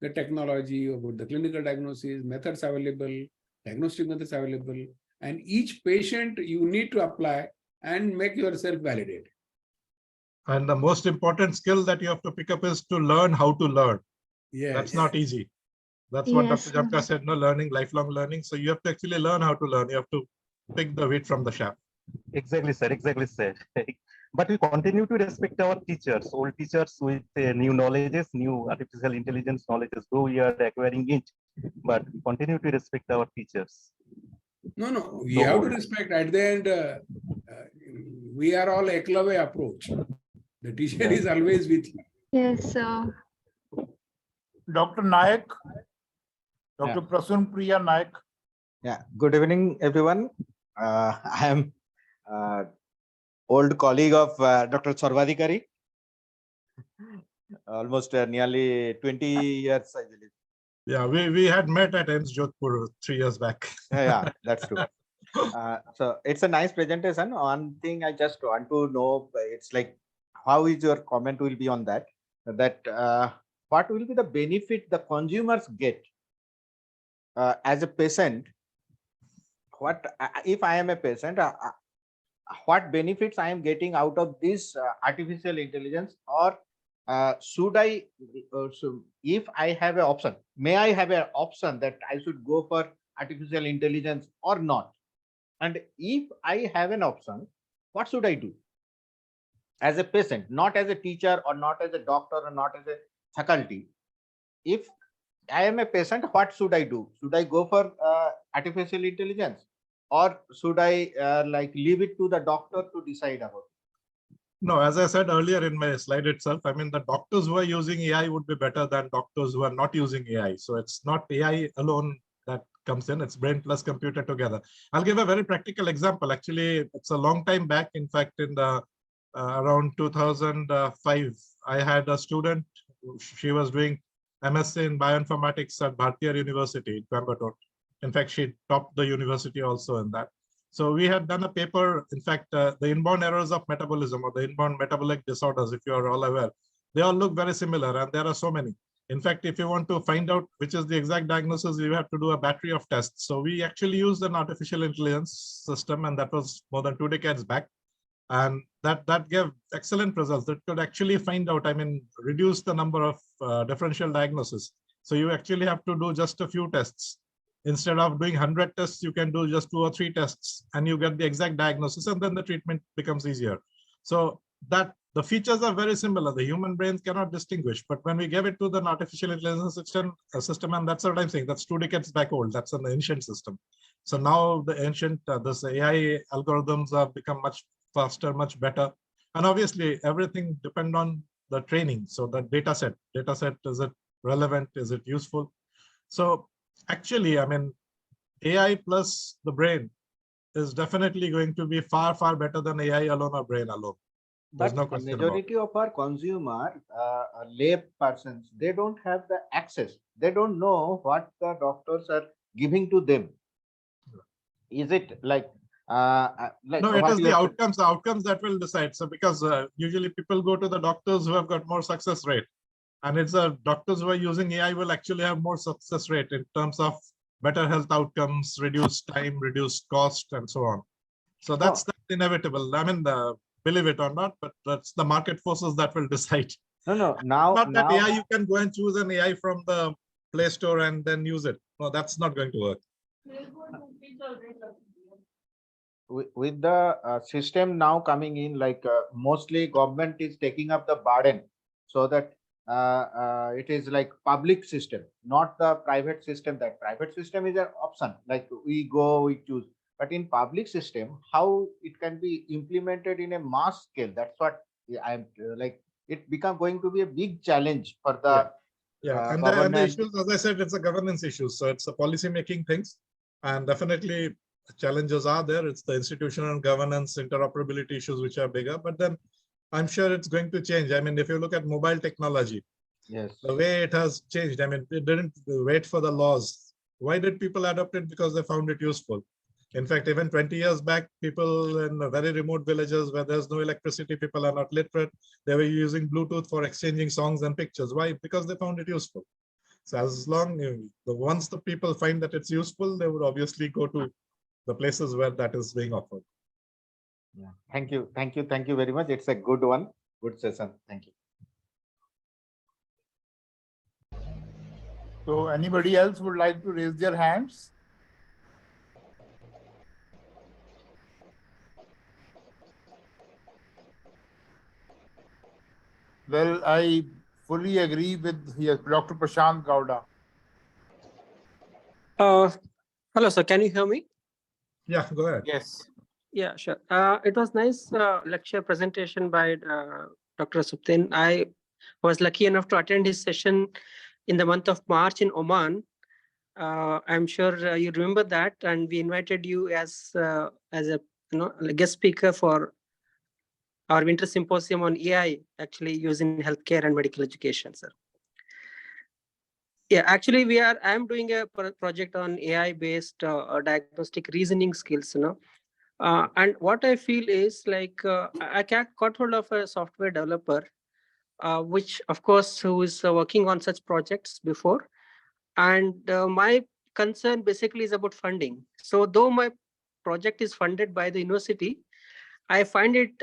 Speaker 4: the technology, about the clinical diagnosis, methods available, diagnostic methods available, and each patient you need to apply and make yourself validate.
Speaker 1: And the most important skill that you have to pick up is to learn how to learn.
Speaker 4: Yes.
Speaker 1: That's not easy. That's what
Speaker 7: Yes,
Speaker 1: Dr.
Speaker 7: sir.
Speaker 1: Japka said, no learning, lifelong learning. So you have to actually learn how to learn. You have to pick the wheat from the chaff.
Speaker 6: Exactly, sir. Exactly, sir. But we continue to respect our teachers, old teachers with new knowledges, new artificial intelligence knowledges, though we are acquiring it, but we continue to respect our teachers.
Speaker 4: No, we
Speaker 6: So
Speaker 4: have to
Speaker 6: old.
Speaker 4: respect. At the end, we are all Eklave approach. The teacher is always with you.
Speaker 7: Yes, sir.
Speaker 2: Dr. Nayak, Dr. Prasun Priya Nayak.
Speaker 8: Yeah, good evening, everyone. I am old colleague of Dr. Sarbadhikari. Almost nearly 20 years, I believe.
Speaker 1: Yeah, we had met at AIIMS Jodhpur 3 years back.
Speaker 8: Yeah, that's true. So it's a nice presentation. One thing I just want to know, it's like, how is your comment will be on that? That what will be the benefit the consumers get as a patient? What if I am a patient? What benefits I am getting out of this artificial intelligence, or should I, if I have an option, may I have an option that I should go for artificial intelligence or not? And if I have an option, what should I do as a patient, not as a teacher or not as a doctor or not as a faculty? If I am a patient, what should I do? Should I go for artificial intelligence, or should I like leave it to the doctor to decide about it?
Speaker 1: No, as I said earlier in my slide itself, I mean, the doctors who are using AI would be better than doctors who are not using AI. So it's not AI alone that comes in, it's brain plus computer together. I'll give a very practical example. Actually, it's a long time back. In fact, in the around 2005, I had a student, she was doing MSc in bioinformatics at Bharatiya University, Coimbatore. In fact, she topped the university also in that. So we had done a paper, in fact, the inborn errors of metabolism or the inborn metabolic disorders, if you are all aware, they all look very similar, and there are so many. In fact, if you want to find out which is the exact diagnosis, you have to do a battery of tests. So we actually used an artificial intelligence system, and that was more than 2 decades back. And that gave excellent results. That could actually find out, I mean, reduce the number of differential diagnoses. So you actually have to do just a few tests. Instead of doing 100 tests, you can do just 2 or 3 tests, and you get the exact diagnosis, and then the treatment becomes easier. So that the features are very similar. The human brains cannot distinguish, but when we gave it to the artificial intelligence system, and that's what I'm saying, that's 2 decades back old. That's an ancient system. So now the ancient, this AI algorithms have become much faster, much better. And obviously everything depends on the training. So the data set, is it relevant? Is it useful? So actually, I mean, AI plus the brain is definitely going to be far, far better than AI alone or brain alone. There's
Speaker 8: But
Speaker 1: no question
Speaker 8: majority of our consumer, lay persons, they don't have the access. They don't know what the doctors are giving to them. Is it like
Speaker 1: no, it is the outcomes that will decide. So because usually people go to the doctors who have got more success rate, and it's the doctors who are using AI will actually have more success rate in terms of better health outcomes, reduced time, reduced cost, and so on. So that's inevitable. I mean, believe it or not, but that's the market forces that will decide.
Speaker 8: Now
Speaker 1: Not that AI, you can go and choose an AI from the Play Store and then use it. No, that's not going to work.
Speaker 8: with the system now coming in, like mostly government is taking up the burden, so that it is like public system, not the private system. That private system is an option, like we go, we choose. But in public system, how it can be implemented in a mass scale, that's what I'm like, it become going to be a big challenge for the
Speaker 1: and the issues, as I said, it's a governance issue. So it's a policy making things. And definitely challenges are there. It's the institutional governance, interoperability issues which are bigger, but then I'm sure it's going to change. I mean, if you look at mobile technology,
Speaker 8: Yes.
Speaker 1: the way it has changed, I mean, it didn't wait for the laws. Why did people adopt it? Because they found it useful. In fact, even 20 years back, people in very remote villages where there's no electricity, people are not literate, they were using Bluetooth for exchanging songs and pictures. Why? Because they found it useful. So as long once the people find that it's useful, they would obviously go to the places where that is being offered.
Speaker 8: Yeah. Thank you. Thank you. Thank you very much. It's a good one. Good session. Thank you.
Speaker 2: So anybody else would like to raise their hands? Well, I fully agree with Dr. Prashant Gowda.
Speaker 9: Hello, sir. Can you hear me?
Speaker 1: Yeah, go ahead.
Speaker 2: Yes.
Speaker 9: Yeah, sure. It was nice lecture presentation by Dr. Supten. I was lucky enough to attend his session in the month of March in Oman. I'm sure you remember that, and we invited you as a guest speaker for our winter symposium on AI, actually using healthcare and medical education, sir. Yeah, actually, I'm doing a project on AI-based diagnostic reasoning skills, and what I feel is like I got hold of a software developer, which of course who is working on such projects before, and my concern basically is about funding. So though my project is funded by the university, I find it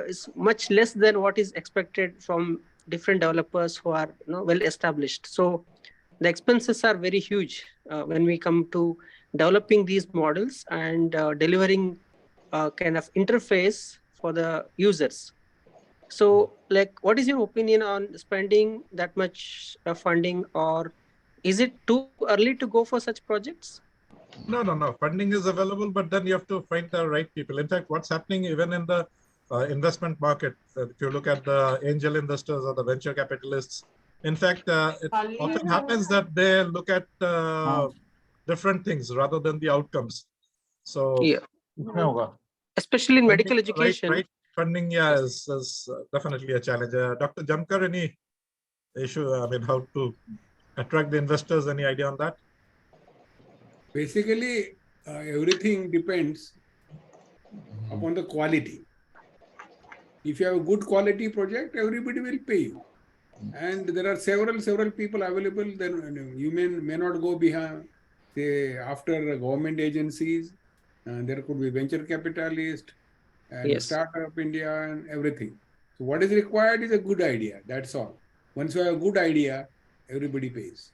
Speaker 9: is much less than what is expected from different developers who are well established. So the expenses are very huge when we come to developing these models and delivering kind of interface for the users. So like, what is your opinion on spending that much funding, or is it too early to go for such projects?
Speaker 1: No. Funding is available, but then you have to find the right people. In fact, what's happening even in the investment market, if you look at the angel investors or the venture capitalists, in fact, it often happens that they look at different things rather than the outcomes. So
Speaker 9: Yeah, especially in medical education.
Speaker 1: Right funding, yeah, is definitely a challenge. Dr. Jamkar, any issue? I mean, how to attract the investors? Any idea on that?
Speaker 4: Basically, everything depends upon the quality. If you have a good quality project, everybody will pay you. And there are several people available. Then you may not go behind, say, after government agencies. There could be venture capitalist and
Speaker 9: Yes.
Speaker 4: startup India and everything. So what is required is a good idea. That's all. Once you have a good idea, everybody pays.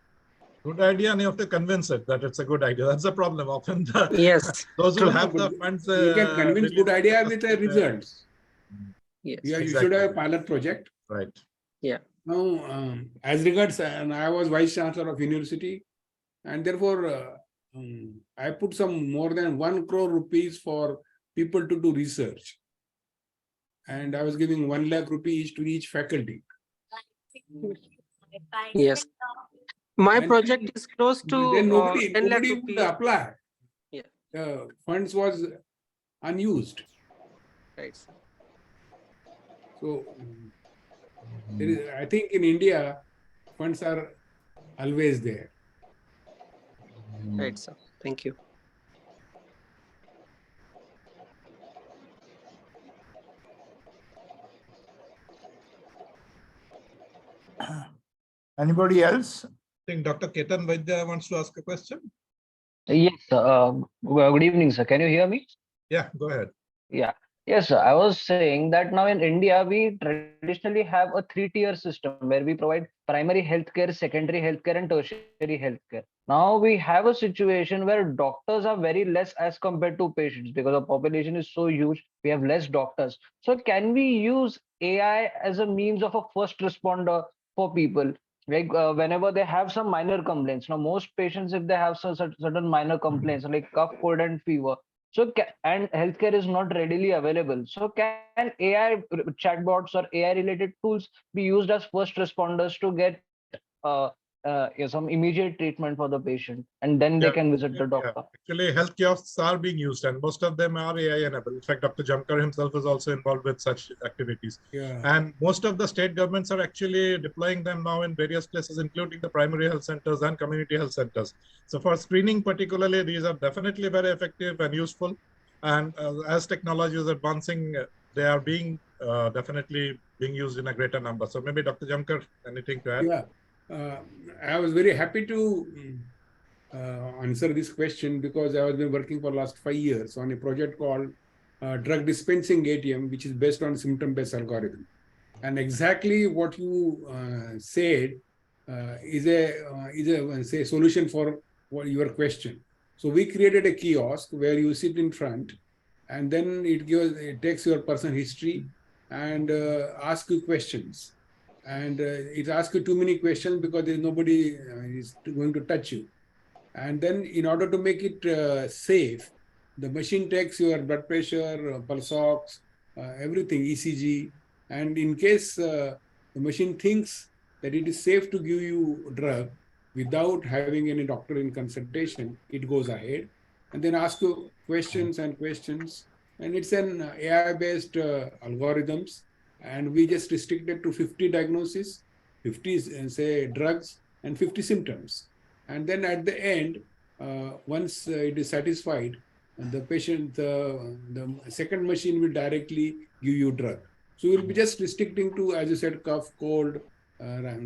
Speaker 1: Good idea, and you have to convince it that it's a good idea. That's the problem. Often,
Speaker 9: Yes,
Speaker 1: those who
Speaker 9: true.
Speaker 1: have the funds,
Speaker 4: You can convince good idea with the results.
Speaker 9: Yes.
Speaker 4: You should
Speaker 1: Exactly.
Speaker 4: have a pilot project.
Speaker 1: Right.
Speaker 9: Yeah.
Speaker 4: Now, as regards, and I was vice chancellor of university, and therefore I put some more than 1 crore rupees for people to do research, and I was giving 1 lakh rupees to each faculty.
Speaker 9: Yes. My
Speaker 4: And
Speaker 9: project is close to
Speaker 4: then
Speaker 9: 10 lakh
Speaker 4: nobody would
Speaker 9: rupees.
Speaker 4: apply.
Speaker 9: Yeah.
Speaker 4: Funds was unused.
Speaker 9: Right.
Speaker 4: So I think in India, funds are always there.
Speaker 9: Right, sir. Thank you.
Speaker 2: Anybody else?
Speaker 1: I think Dr. Ketan Vaidya wants to ask a question.
Speaker 10: Yes, good evening, sir. Can you hear me?
Speaker 1: Yeah, go ahead.
Speaker 10: Yeah. Yes, sir. I was saying that now in India, we traditionally have a three-tier system where we provide primary healthcare, secondary healthcare, and tertiary healthcare. Now we have a situation where doctors are very less as compared to patients because the population is so huge. We have less doctors. So can we use AI as a means of a first responder for people? Like whenever they have some minor complaints. Now most patients, if they have certain minor complaints like cough, cold, and fever, so and healthcare is not readily available. So can AI chatbots or AI related tools be used as first responders to get some immediate treatment for the patient, and then they
Speaker 1: Yeah,
Speaker 10: can visit the
Speaker 1: yeah.
Speaker 10: doctor.
Speaker 1: Actually, health kiosks are being used, and most of them are AI enabled. In fact, Dr. Jamkar himself is also involved with such activities.
Speaker 4: Yeah.
Speaker 1: And most of the state governments are actually deploying them now in various places, including the primary health centers and community health centers. So for screening particularly, these are definitely very effective and useful. And as technology is advancing, they are being definitely being used in a greater number. So maybe Dr. Jamkar, anything to add?
Speaker 4: Yeah. I was very happy to answer this question because I have been working for last 5 years on a project called drug dispensing ATM, which is based on symptom-based algorithm. And exactly what you said is a say solution for your question. So we created a kiosk where you sit in front, and then it takes your person history and asks you questions. And it asks you too many questions because there is nobody is going to touch you. And then in order to make it safe, the machine takes your blood pressure, pulse ox, everything, ECG. And in case the machine thinks that it is safe to give you drug without having any doctor in consultation, it goes ahead and then asks you questions and questions. And it's an AI-based algorithms. And we just restricted to 50 diagnoses, 50 say drugs, and 50 symptoms. And then at the end, once it is satisfied, the patient, the second machine will directly give you drug. So we'll be just restricting to, as you said, cough, cold,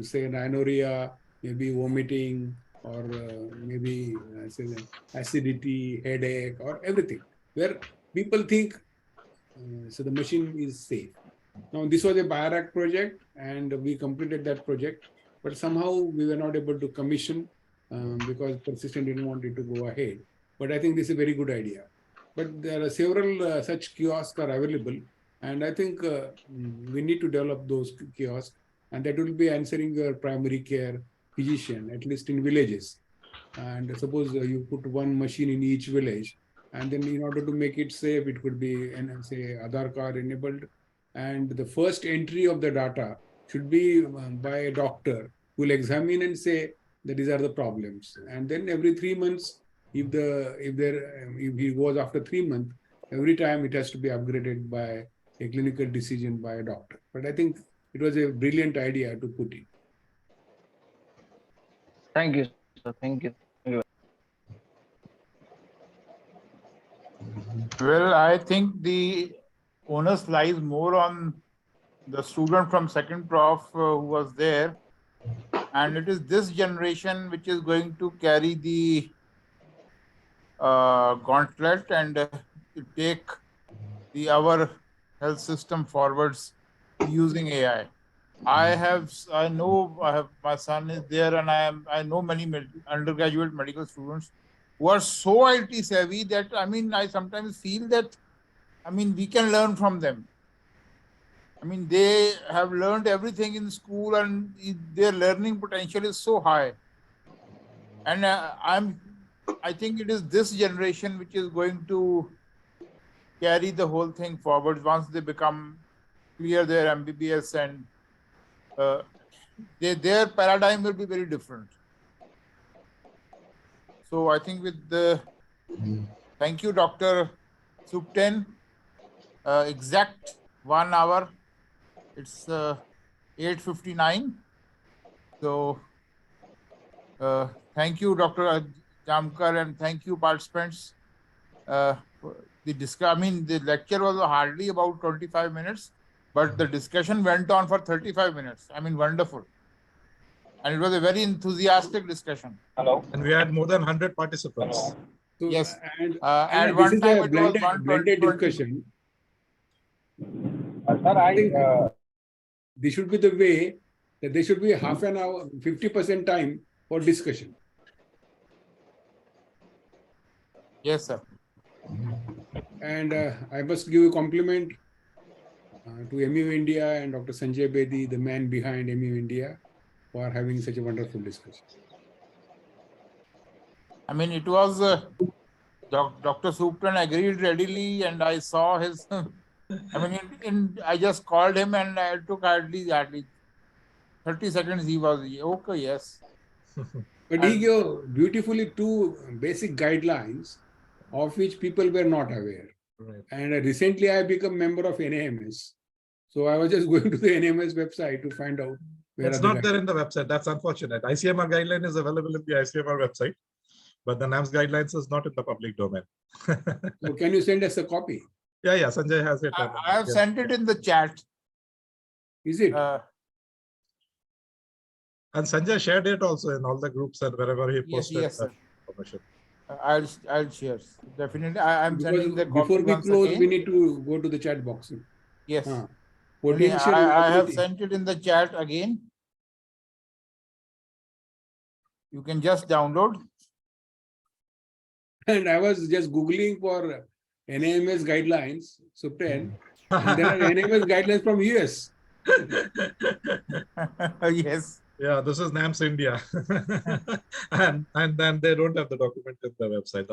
Speaker 4: say rhinorrhea, maybe vomiting, or maybe say acidity, headache, or everything, where people think so the machine is safe. Now, this was a BioRack project, and we completed that project, but somehow we were not able to commission because Persistent didn't want it to go ahead. But I think this is a very good idea. But there are several such kiosks are available, and I think we need to develop those kiosks, and that will be answering your primary care physician, at least in villages. And suppose you put one machine in each village, and then in order to make it safe, it could be, say, Aadhaar card enabled. And the first entry of the data should be by a doctor who will examine and say that these are the problems. And then every 3 months, if he goes after 3 months, every time it has to be upgraded by a clinical decision by a doctor. But I think it was a brilliant idea to put in.
Speaker 10: Thank you, sir. Thank you.
Speaker 2: Well, I think the onus lies more on the student from second prof who was there. And it is this generation which is going to carry the gauntlet and take our health system forwards using AI. I know my son is there, and I know many undergraduate medical students who are so IT savvy that I sometimes feel that we can learn from them. They have learned everything in school, and their learning potential is so high. And I think it is this generation which is going to carry the whole thing forward once they become clear their MBBS, and their paradigm will be very different. So I think thank you, Dr. Supten. Exact 1 hour. It's 8:59. So thank you, Dr. Jamkar, and thank you, participants. The lecture was hardly about 25 minutes, but the discussion went on for 35 minutes. Wonderful. And it was a very enthusiastic discussion.
Speaker 10: Hello.
Speaker 1: And we had more than 100 participants.
Speaker 4: So,
Speaker 2: Yes.
Speaker 4: and
Speaker 2: At
Speaker 4: this
Speaker 2: one
Speaker 4: is
Speaker 2: time
Speaker 4: a
Speaker 2: it was
Speaker 4: blended
Speaker 2: 120.
Speaker 4: discussion.
Speaker 10: Sir,
Speaker 4: I think this should be the way that there should be half an hour, 50% time for discussion.
Speaker 2: Yes, sir.
Speaker 4: And I must give a compliment to MU India and Dr. Sanjay Bedi, the man behind MU India, for having such a wonderful discussion.
Speaker 2: It was Dr. Supten agreed readily, and I saw his. I just called him, and I took hardly 30 seconds. He was okay. Yes.
Speaker 4: But he gave beautifully two basic guidelines of which people were not aware.
Speaker 1: Right.
Speaker 4: And recently I become member of NAMS. So I was just going to the NAMS website to find out where
Speaker 1: It's
Speaker 4: are the
Speaker 1: not there
Speaker 4: guidelines.
Speaker 1: in the website. That's unfortunate. ICMR guideline is available in the ICMR website, but the NAMS guidelines is not in the public domain.
Speaker 4: So can you send us a copy?
Speaker 1: Yeah, Sanjay has it.
Speaker 2: I have
Speaker 1: Yeah.
Speaker 2: sent it in the chat.
Speaker 4: Is it?
Speaker 1: And Sanjay shared it also in all the groups and wherever he
Speaker 2: Yes,
Speaker 1: posted
Speaker 2: yes, sir.
Speaker 1: information.
Speaker 2: I'll share. Definitely. I'm
Speaker 4: Because
Speaker 2: sending the
Speaker 4: before
Speaker 2: copy
Speaker 4: we
Speaker 2: once
Speaker 4: close,
Speaker 2: again.
Speaker 4: we need to go to the chat box.
Speaker 2: Yes.
Speaker 4: Potential
Speaker 2: I have
Speaker 4: liability.
Speaker 2: sent it in the chat again. You can just download.
Speaker 4: And I was just Googling for NAMS guidelines, Supten, and there are NAMS guidelines from US.
Speaker 2: Yes.
Speaker 1: Yeah, this is NAMS India. and then they don't have the document in the website.